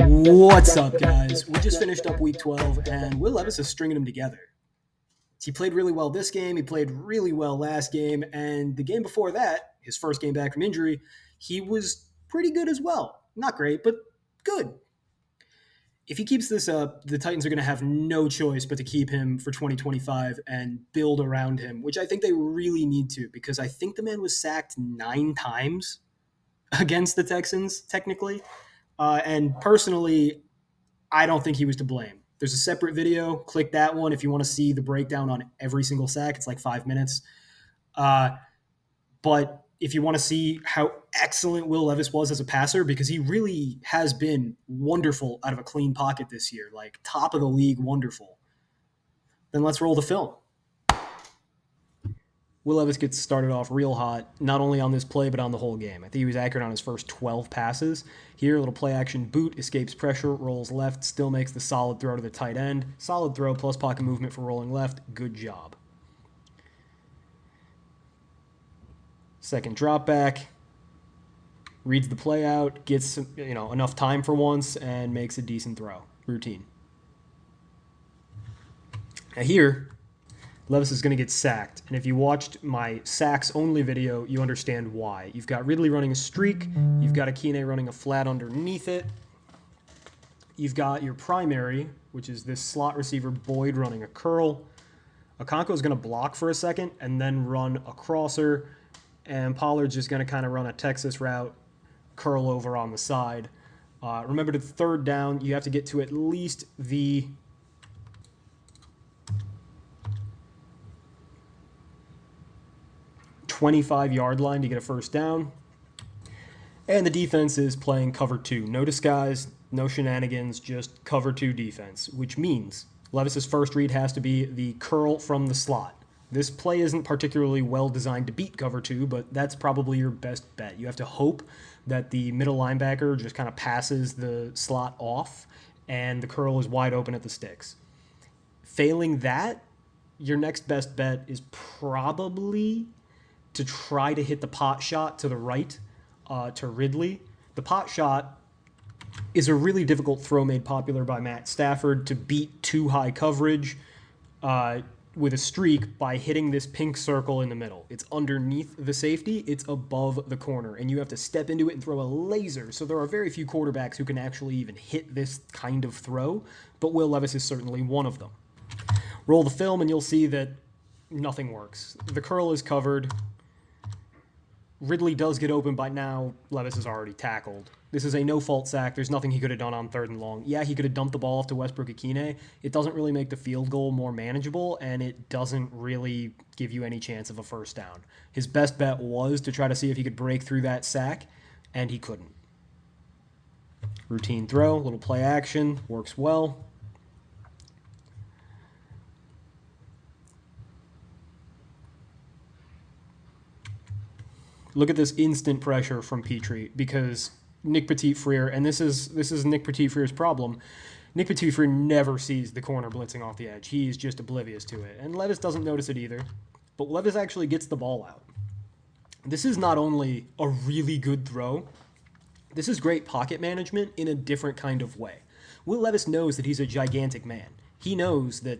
What's up, guys? We just finished up week 12, and Will Levis is stringing them together. He played really well this game, he played really well last game, and the game before that, his first game back from injury, he was pretty good as well. Not great, but good. If he keeps this up, the Titans are going to have no choice but to keep him for 2025 and build around him, which I think they really need to, because I think the man was sacked 9 times against the Texans, technically. And personally, I don't think he was to blame. There's a separate video. Click that one if you want to see the breakdown on every single sack. It's like 5 minutes. But if you want to see how excellent Will Levis was as a passer, because he really has been wonderful out of a clean pocket this year, like top of the league, wonderful, then let's roll the film. Will Levis gets started off real hot, not only on this play, but on the whole game. I think he was accurate on his first 12 passes. Here, a little play action boot, escapes pressure, rolls left, still makes the solid throw to the tight end. Solid throw plus pocket movement for rolling left. Good job. Second drop back. Reads the play out, gets enough time for once, and makes a decent throw. Routine. Now here, Levis is going to get sacked, and if you watched my sacks-only video, you understand why. You've got Ridley running a streak, you've got Akine running a flat underneath it, you've got your primary, which is this slot receiver Boyd running a curl. Okonkwo is going to block for a second and then run a crosser, and Pollard's just going to kind of run a Texas route, curl over on the side. Remember, to third down, you have to get to at least the 25-yard line to get a first down. And the defense is playing cover 2. No disguise, no shenanigans, just cover 2 defense, which means Levis's first read has to be the curl from the slot. This play isn't particularly well designed to beat cover 2, but that's probably your best bet. You have to hope that the middle linebacker just kind of passes the slot off and the curl is wide open at the sticks. Failing that, your next best bet is probably to try to hit the pot shot to the right to Ridley. The pot shot is a really difficult throw made popular by Matt Stafford to beat too high coverage with a streak by hitting this pink circle in the middle. It's underneath the safety, it's above the corner, and you have to step into it and throw a laser. So there are very few quarterbacks who can actually even hit this kind of throw, but Will Levis is certainly one of them. Roll the film and you'll see that nothing works. The curl is covered. Ridley does get open, but now Levis is already tackled. This is a no-fault sack. There's nothing he could have done on 3rd and long. Yeah, he could have dumped the ball off to Westbrook-Akine. It doesn't really make the field goal more manageable, and it doesn't really give you any chance of a first down. His best bet was to try to see if he could break through that sack, and he couldn't. Routine throw, little play action, works well. Look at this instant pressure from Petrie, because Nick Petit-Frere, and this is Nick Petit-Frere's problem, Nick Petit-Frere never sees the corner blitzing off the edge. He's just oblivious to it. And Levis doesn't notice it either, but Levis actually gets the ball out. This is not only a really good throw, this is great pocket management in a different kind of way. Will Levis knows that he's a gigantic man. He knows that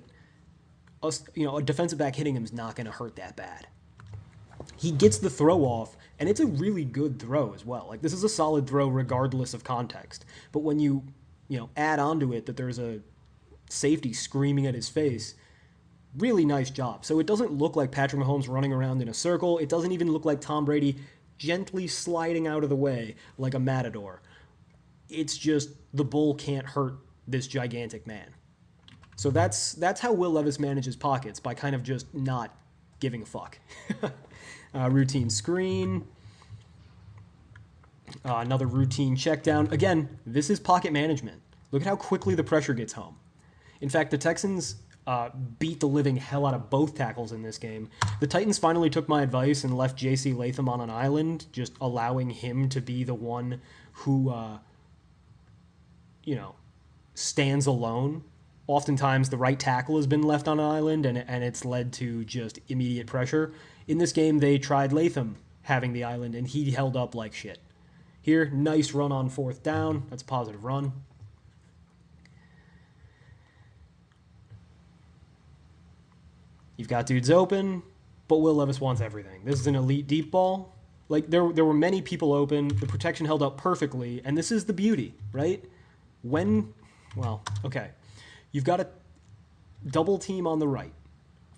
a defensive back hitting him is not going to hurt that bad. He gets the throw off, and it's a really good throw as well. Like, this is a solid throw regardless of context. But when you add onto it that there's a safety screaming at his face, really nice job. So it doesn't look like Patrick Mahomes running around in a circle. It doesn't even look like Tom Brady gently sliding out of the way like a matador. It's just the bull can't hurt this gigantic man. So that's how Will Levis manages pockets, by kind of just not giving a fuck. Routine screen. Another routine check down. Again, this is pocket management. Look at how quickly the pressure gets home. In fact, the Texans beat the living hell out of both tackles in this game. The Titans finally took my advice and left J.C. Latham on an island, just allowing him to be the one who, stands alone. Oftentimes, the right tackle has been left on an island, and it's led to just immediate pressure. In this game, they tried Latham having the island, and he held up like shit. Here, nice run on fourth down. That's a positive run. You've got dudes open, but Will Levis wants everything. This is an elite deep ball. Like, there were many people open. The protection held up perfectly, and this is the beauty, right? You've got a double team on the right,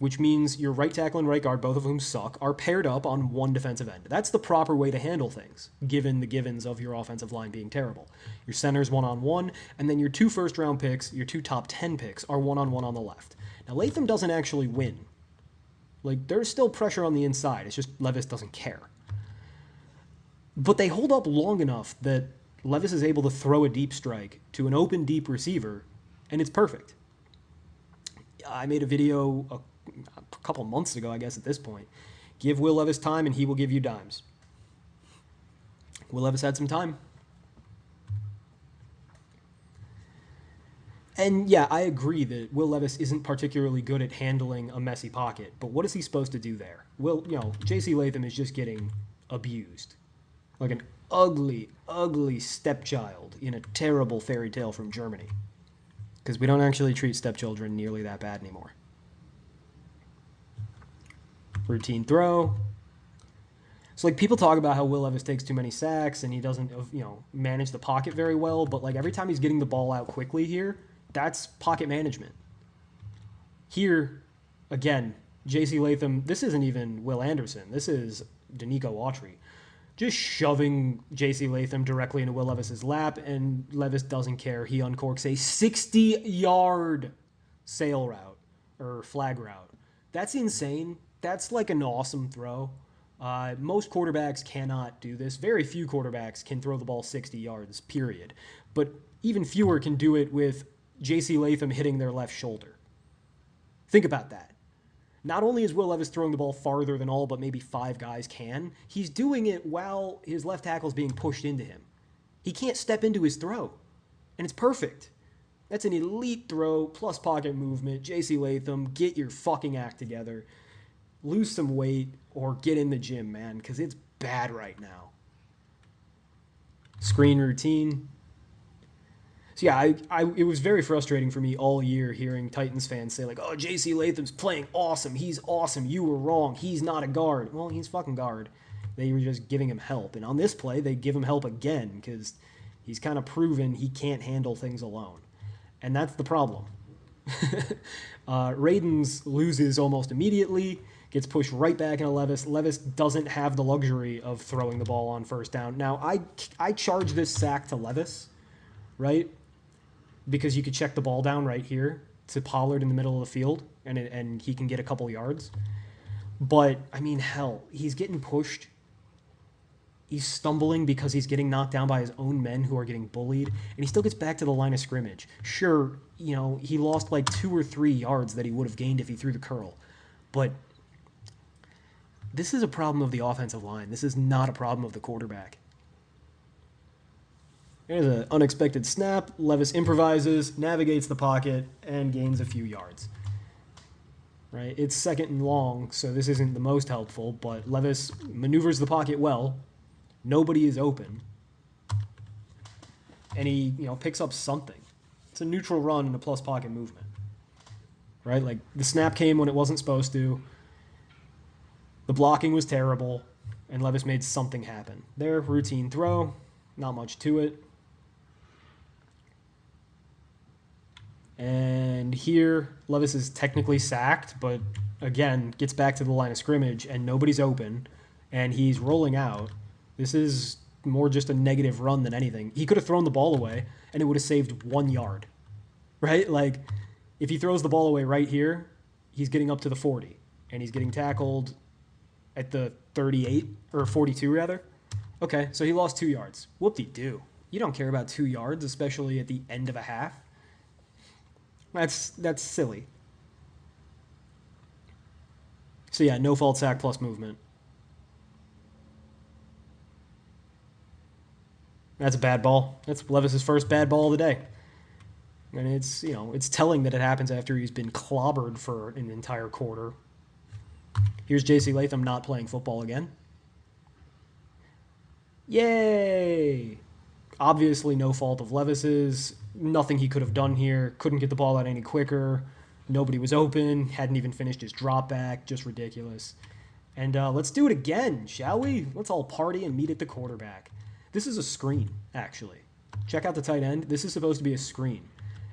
which means your right tackle and right guard, both of whom suck, are paired up on one defensive end. That's the proper way to handle things, given the givens of your offensive line being terrible. Your center's one-on-one, and then your 2 first-round picks, your 2 top 10 picks, are one-on-one on the left. Now, Latham doesn't actually win. Like, there's still pressure on the inside. It's just Levis doesn't care. But they hold up long enough that Levis is able to throw a deep strike to an open deep receiver, and it's perfect. I made a video a couple months ago, I guess, at this point. Give Will Levis time, and he will give you dimes. Will Levis had some time. And yeah, I agree that Will Levis isn't particularly good at handling a messy pocket, but what is he supposed to do there? J.C. Latham is just getting abused. Like an ugly, ugly stepchild in a terrible fairy tale from Germany. Because we don't actually treat stepchildren nearly that bad anymore. Routine throw. So, like, people talk about how Will Levis takes too many sacks and he doesn't, manage the pocket very well, but, like, every time he's getting the ball out quickly here, that's pocket management. Here, again, J.C. Latham, this isn't even Will Anderson. This is Danico Autry. Just shoving J.C. Latham directly into Will Levis's lap, and Levis doesn't care. He uncorks a 60-yard sail route, or flag route. That's insane. That's like an awesome throw. Most quarterbacks cannot do this. Very few quarterbacks can throw the ball 60 yards, period. But even fewer can do it with J.C. Latham hitting their left shoulder. Think about that. Not only is Will Levis throwing the ball farther than all but maybe 5 guys can, he's doing it while his left tackle is being pushed into him. He can't step into his throw, and it's perfect. That's an elite throw plus pocket movement. J.C. Latham, get your fucking act together. Lose some weight or get in the gym, man, because it's bad right now. Screen routine. So yeah, it was very frustrating for me all year hearing Titans fans say, like, oh, J.C. Latham's playing awesome. He's awesome. You were wrong. He's not a guard. Well, he's fucking guard. They were just giving him help. And on this play, they give him help again because he's kind of proven he can't handle things alone. And that's the problem. Radens loses almost immediately, gets pushed right back into Levis. Levis doesn't have the luxury of throwing the ball on first down. Now, I charge this sack to Levis, right? Because you could check the ball down right here to Pollard in the middle of the field, and he can get a couple yards. But, I mean, hell, he's getting pushed. He's stumbling because he's getting knocked down by his own men who are getting bullied, and he still gets back to the line of scrimmage. Sure, he lost like 2 or 3 yards that he would have gained if he threw the curl. But this is a problem of the offensive line. This is not a problem of the quarterback. There's an unexpected snap. Levis improvises, navigates the pocket, and gains a few yards. Right? It's second and long, so this isn't the most helpful, but Levis maneuvers the pocket well. Nobody is open. And he, picks up something. It's a neutral run and a plus pocket movement. Right? Like, the snap came when it wasn't supposed to. The blocking was terrible, and Levis made something happen. There, routine throw. Not much to it. And here, Levis is technically sacked, but again, gets back to the line of scrimmage, and nobody's open, and he's rolling out. This is more just a negative run than anything. He could have thrown the ball away, and it would have saved 1 yard, right? Like, if he throws the ball away right here, he's getting up to the 40, and he's getting tackled at the 38, or 42 rather. Okay, so he lost 2 yards. Whoop-de-doo. You don't care about 2 yards, especially at the end of a half. That's silly. So yeah, no fault sack plus movement. That's a bad ball. That's Levis's first bad ball of the day. And it's telling that it happens after he's been clobbered for an entire quarter. Here's J.C. Latham not playing football again. Yay! Obviously, no fault of Levis's. Nothing he could have done here. Couldn't get the ball out any quicker. Nobody was open. Hadn't even finished his drop back. Just ridiculous. And let's do it again, shall we? Let's all party and meet at the quarterback. This is a screen, actually. Check out the tight end. This is supposed to be a screen.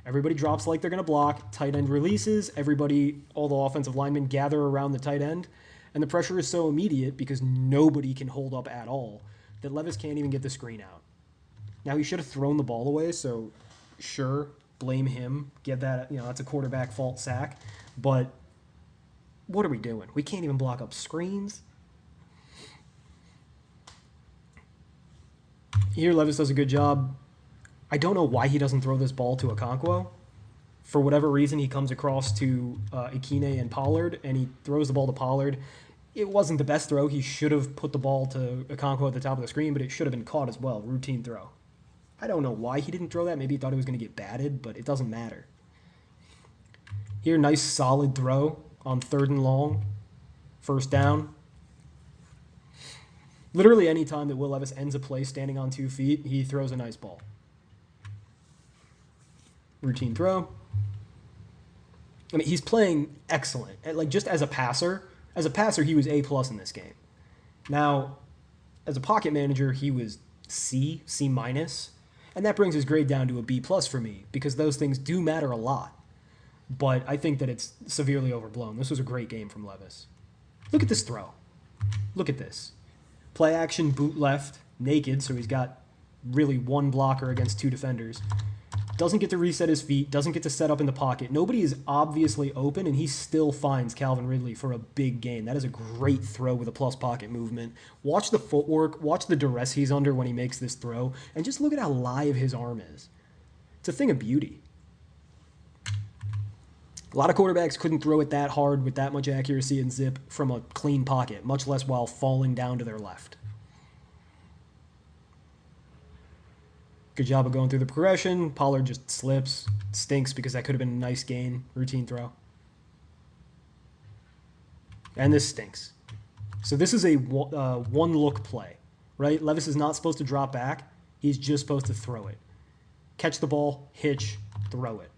Everybody drops like they're going to block. Tight end releases. Everybody, all the offensive linemen gather around the tight end. And the pressure is so immediate because nobody can hold up at all that Levis can't even get the screen out. Now, he should have thrown the ball away, so sure, blame him. Get that, that's a quarterback fault sack. But what are we doing? We can't even block up screens. Here, Levis does a good job. I don't know why he doesn't throw this ball to Okonkwo. For whatever reason, he comes across to Ikine and Pollard, and he throws the ball to Pollard. It wasn't the best throw. He should have put the ball to Okonkwo at the top of the screen, but it should have been caught as well. Routine throw. I don't know why he didn't throw that. Maybe he thought he was going to get batted, but it doesn't matter. Here, nice solid throw on 3rd and long. First down. Literally any time that Will Levis ends a play standing on 2 feet, he throws a nice ball. Routine throw. I mean, he's playing excellent. Like, just as a passer, he was A+ in this game. Now, as a pocket manager, he was C-, and that brings his grade down to a B+ for me because those things do matter a lot. But I think that it's severely overblown. This was a great game from Levis. Look at this throw. Look at this. Play action, boot left, naked, so he's got really one blocker against 2 defenders. Doesn't get to reset his feet, doesn't get to set up in the pocket. Nobody is obviously open, and he still finds Calvin Ridley for a big gain. That is a great throw with a plus pocket movement. Watch the footwork, watch the duress he's under when he makes this throw, and just look at how live his arm is. It's a thing of beauty. A lot of quarterbacks couldn't throw it that hard with that much accuracy and zip from a clean pocket, much less while falling down to their left. Good job of going through the progression. Pollard just slips. Stinks because that could have been a nice gain. Routine throw. And this stinks. So this is a one-look play, right? Levis is not supposed to drop back. He's just supposed to throw it. Catch the ball, hitch, throw it.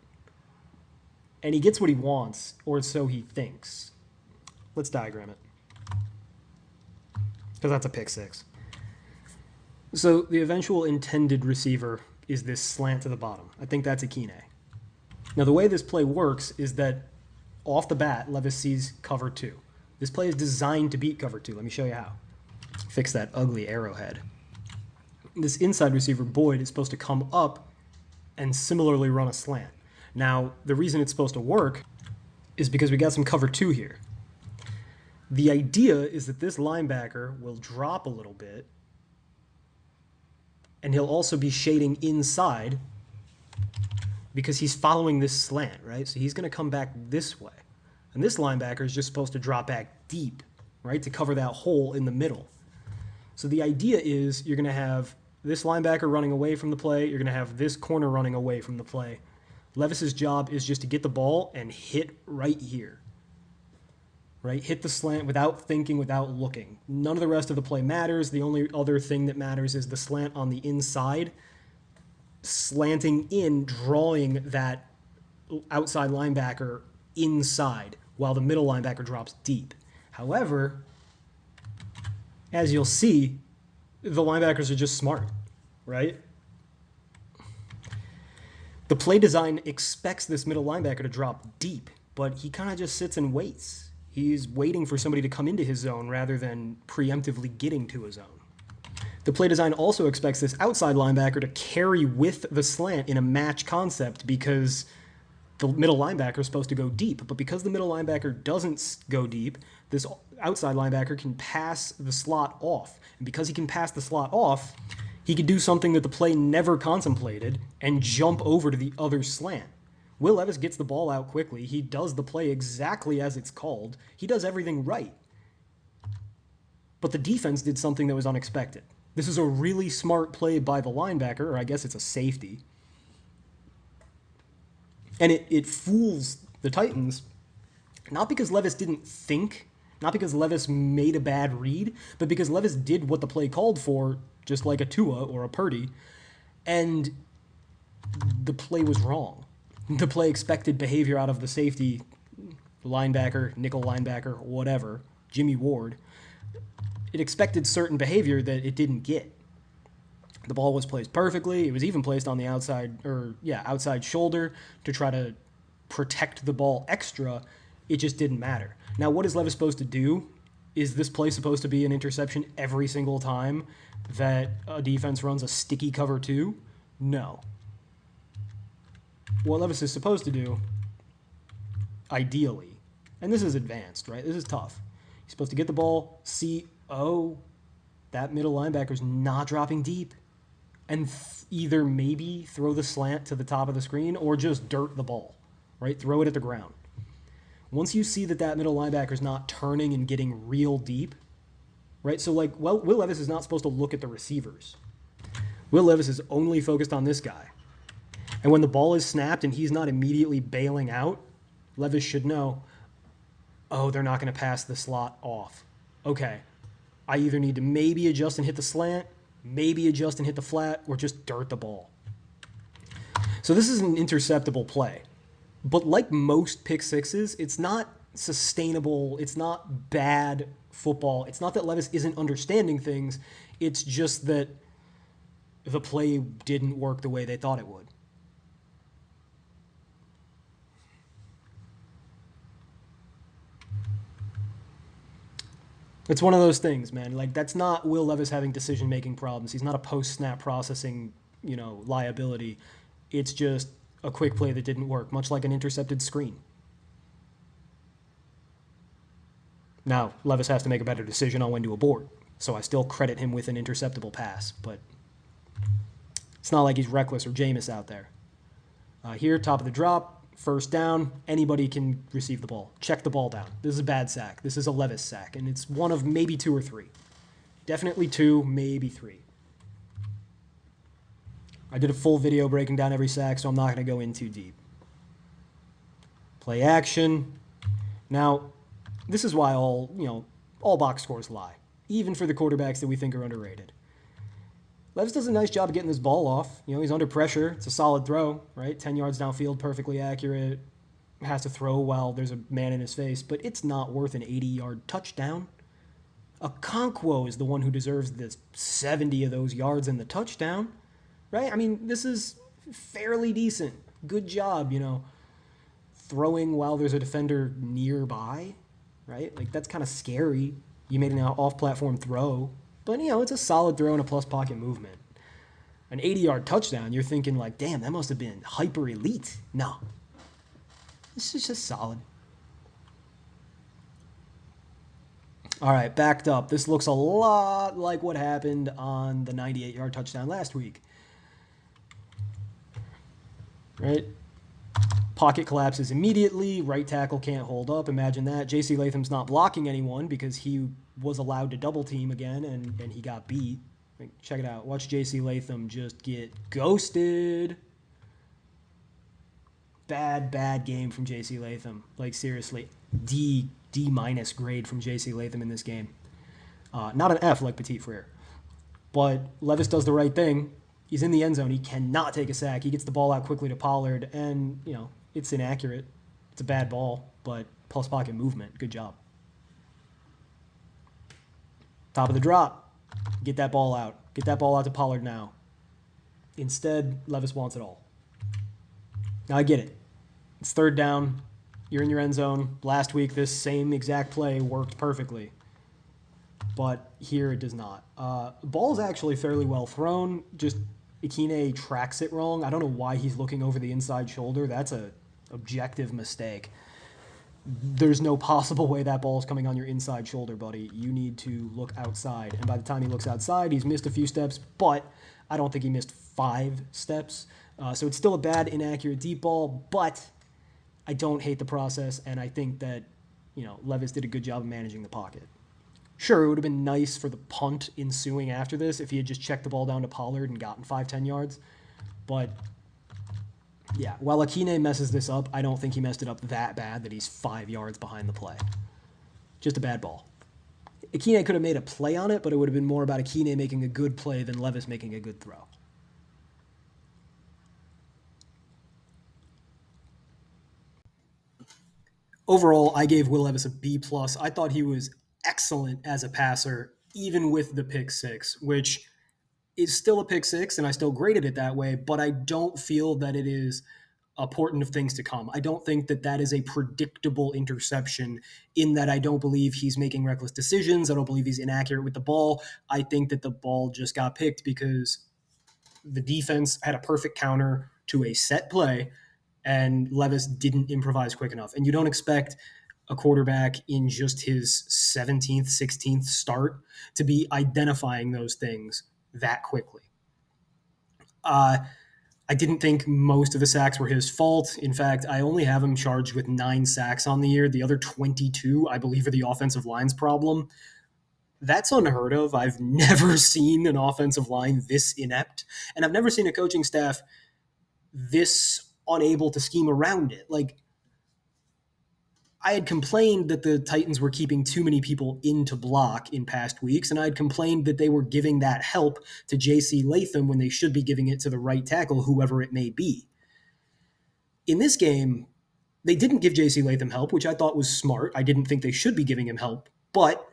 And he gets what he wants, or so he thinks. Let's diagram it. Because that's a pick 6. So the eventual intended receiver is this slant to the bottom. I think that's Ikine. Now the way this play works is that off the bat, Levis sees cover 2. This play is designed to beat cover 2. Let me show you how. Fix that ugly arrowhead. This inside receiver, Boyd, is supposed to come up and similarly run a slant. Now, the reason it's supposed to work is because we got some cover 2 here. The idea is that this linebacker will drop a little bit, and he'll also be shading inside because he's following this slant, right? So he's going to come back this way. And this linebacker is just supposed to drop back deep, right, to cover that hole in the middle. So the idea is you're going to have this linebacker running away from the play. You're going to have this corner running away from the play. Levis's job is just to get the ball and hit right here, right? Hit the slant without thinking, without looking. None of the rest of the play matters. The only other thing that matters is the slant on the inside, slanting in, drawing that outside linebacker inside while the middle linebacker drops deep. However, as you'll see, the linebackers are just smart, right? The play design expects this middle linebacker to drop deep, but he kind of just sits and waits. He's waiting for somebody to come into his zone rather than preemptively getting to his zone. The play design also expects this outside linebacker to carry with the slant in a match concept because the middle linebacker is supposed to go deep. But because the middle linebacker doesn't go deep, this outside linebacker can pass the slot off. And because he can pass the slot off, he could do something that the play never contemplated and jump over to the other slant. Will Levis gets the ball out quickly. He does the play exactly as it's called. He does everything right. But the defense did something that was unexpected. This is a really smart play by the linebacker, or I guess it's a safety. And it fools the Titans, not because Levis didn't think, not because Levis made a bad read, but because Levis did what the play called for just like a Tua or a Purdy, and the play was wrong. The play expected behavior out of the safety, linebacker, nickel linebacker, whatever, Jimmy Ward. It expected certain behavior that it didn't get. The ball was placed perfectly. It was even placed on the outside shoulder to try to protect the ball extra. It just didn't matter. Now, what is Levis supposed to do? Is this play supposed to be an interception every single time that a defense runs a sticky cover 2? No. What Levis is supposed to do, ideally, and this is advanced, right? This is tough. He's supposed to get the ball, see, oh, that middle linebacker's not dropping deep, and either maybe throw the slant to the top of the screen or just dirt the ball, right? Throw it at the ground. Once you see that that middle linebacker's not turning and getting real deep, right? So, like, well, Will Levis is not supposed to look at the receivers. Will Levis is only focused on this guy. And when the ball is snapped and he's not immediately bailing out, Levis should know, oh, they're not going to pass the slot off. Okay, I either need to maybe adjust and hit the slant, maybe adjust and hit the flat, or just dirt the ball. So this is an interceptable play. But like most pick sixes, it's not sustainable. It's not bad football. It's not that Levis isn't understanding things. It's just that the play didn't work the way they thought it would. It's one of those things, man. Like, that's not Will Levis having decision-making problems. He's not a post-snap processing, liability. It's just a quick play that didn't work, much like an intercepted screen. Now, Levis has to make a better decision on when to abort, so I still credit him with an interceptable pass, but it's not like he's reckless or Jameis out there. Here, top of the drop, first down, anybody can receive the ball. Check the ball down. This is a bad sack. This is a Levis sack, and it's one of maybe 2 or 3. Definitely 2, maybe 3. I did a full video breaking down every sack, so I'm not going to go in too deep. Play action. Now, this is why all box scores lie, even for the quarterbacks that we think are underrated. Levis does a nice job of getting this ball off. He's under pressure. It's a solid throw, right? 10 yards downfield, perfectly accurate. Has to throw while there's a man in his face, but it's not worth an 80-yard touchdown. Okonkwo is the one who deserves the 70 of those yards in the touchdown, right? I mean, this is fairly decent. Good job, throwing while there's a defender nearby, right? Like, that's kind of scary. You made an off-platform throw. But, it's a solid throw and a plus pocket movement. An 80-yard touchdown, you're thinking like, damn, that must have been hyper elite. No. This is just solid. All right, backed up. This looks a lot like what happened on the 98-yard touchdown last week. Right? Pocket collapses immediately. Right tackle can't hold up. Imagine that. J.C. Latham's not blocking anyone because he was allowed to double team again, and he got beat. Like, check it out. Watch J.C. Latham just get ghosted. Bad game from J.C. Latham. Like, seriously, D- grade from J.C. Latham in this game. Not an F like Petit Frere. But Levis does the right thing. He's in the end zone. He cannot take a sack. He gets the ball out quickly to Pollard, and, it's inaccurate. It's a bad ball, but plus pocket movement. Good job. Top of the drop. Get that ball out. Get that ball out to Pollard now. Instead, Levis wants it all. Now, I get it. It's third down. You're in your end zone. Last week, this same exact play worked perfectly. But here it does not. Ball's actually fairly well thrown. Just Ikine tracks it wrong. I don't know why he's looking over the inside shoulder. That's a objective mistake. There's no possible way that ball is coming on your inside shoulder, buddy. You need to look outside. And by the time he looks outside, he's missed a few steps, but I don't think he missed 5 steps. So it's still a bad, inaccurate deep ball, but I don't hate the process, and I think that, Levis did a good job of managing the pocket. Sure, it would have been nice for the punt ensuing after this if he had just checked the ball down to Pollard and gotten 5-10 yards. But, yeah, while Akine messes this up, I don't think he messed it up that bad that he's 5 yards behind the play. Just a bad ball. Akine could have made a play on it, but it would have been more about Akine making a good play than Levis making a good throw. Overall, I gave Will Levis a B plus. I thought he was excellent as a passer, even with the pick six, which is still a pick six, and I still graded it that way. But I don't feel that it is a portent of things to come. I don't think that that is a predictable interception. In that, I don't believe he's making reckless decisions. I don't believe he's inaccurate with the ball. I think that the ball just got picked because the defense had a perfect counter to a set play and Levis didn't improvise quick enough. And you don't expect a quarterback in just his 17th, 16th start to be identifying those things that quickly. I didn't think most of the sacks were his fault. In fact, I only have him charged with 9 sacks on the year. The other 22, I believe, are the offensive line's problem. That's unheard of. I've never seen an offensive line this inept, and I've never seen a coaching staff this unable to scheme around it. Like, I had complained that the Titans were keeping too many people into block in past weeks, and I had complained that they were giving that help to J.C. Latham when they should be giving it to the right tackle, whoever it may be. In this game, they didn't give J.C. Latham help, which I thought was smart. I didn't think they should be giving him help, but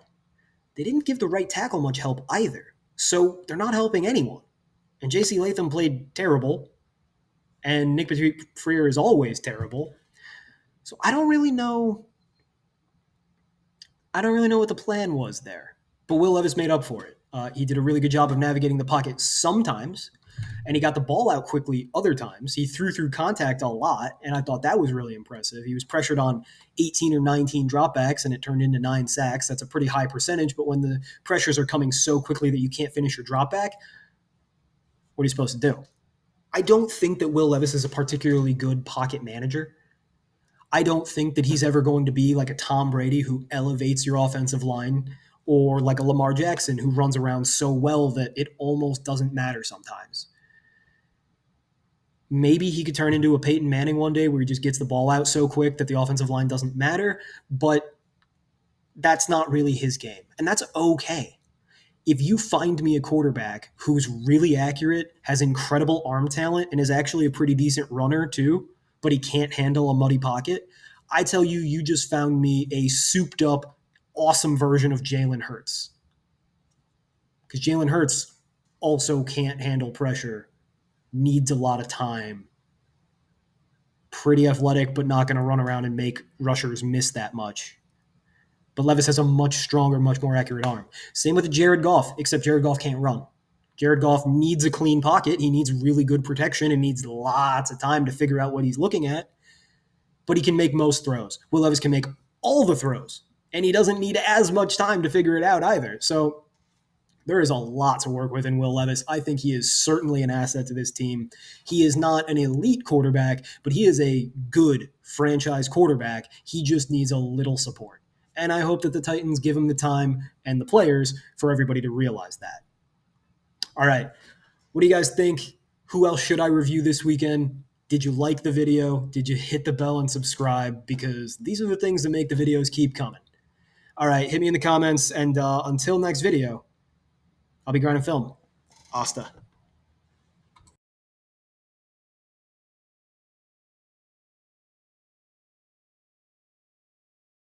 they didn't give the right tackle much help either. So they're not helping anyone. And J.C. Latham played terrible, and Nick Freer is always terrible. So I don't really know what the plan was there. But Will Levis made up for it. He did a really good job of navigating the pocket sometimes, and he got the ball out quickly other times. He threw through contact a lot, and I thought that was really impressive. He was pressured on 18 or 19 dropbacks, and it turned into 9 sacks. That's a pretty high percentage, but when the pressures are coming so quickly that you can't finish your dropback, what are you supposed to do? I don't think that Will Levis is a particularly good pocket manager. I don't think that he's ever going to be like a Tom Brady who elevates your offensive line, or like a Lamar Jackson who runs around so well that it almost doesn't matter sometimes. Maybe he could turn into a Peyton Manning one day where he just gets the ball out so quick that the offensive line doesn't matter, but that's not really his game. And that's okay. If you find me a quarterback who's really accurate, has incredible arm talent, and is actually a pretty decent runner too, but he can't handle a muddy pocket, I tell you, you just found me a souped up, awesome version of Jalen Hurts. Because Jalen Hurts also can't handle pressure, needs a lot of time, pretty athletic, but not going to run around and make rushers miss that much. But Levis has a much stronger, much more accurate arm. Same with Jared Goff, except Jared Goff can't run. Jared Goff needs a clean pocket. He needs really good protection and needs lots of time to figure out what he's looking at. But he can make most throws. Will Levis can make all the throws, and he doesn't need as much time to figure it out either. So there is a lot to work with in Will Levis. I think he is certainly an asset to this team. He is not an elite quarterback, but he is a good franchise quarterback. He just needs a little support. And I hope that the Titans give him the time and the players for everybody to realize that. All right. What do you guys think? Who else should I review this weekend? Did you like the video? Did you hit the bell and subscribe? Because these are the things that make the videos keep coming. All right. Hit me in the comments. And until next video, I'll be grinding film. Hasta.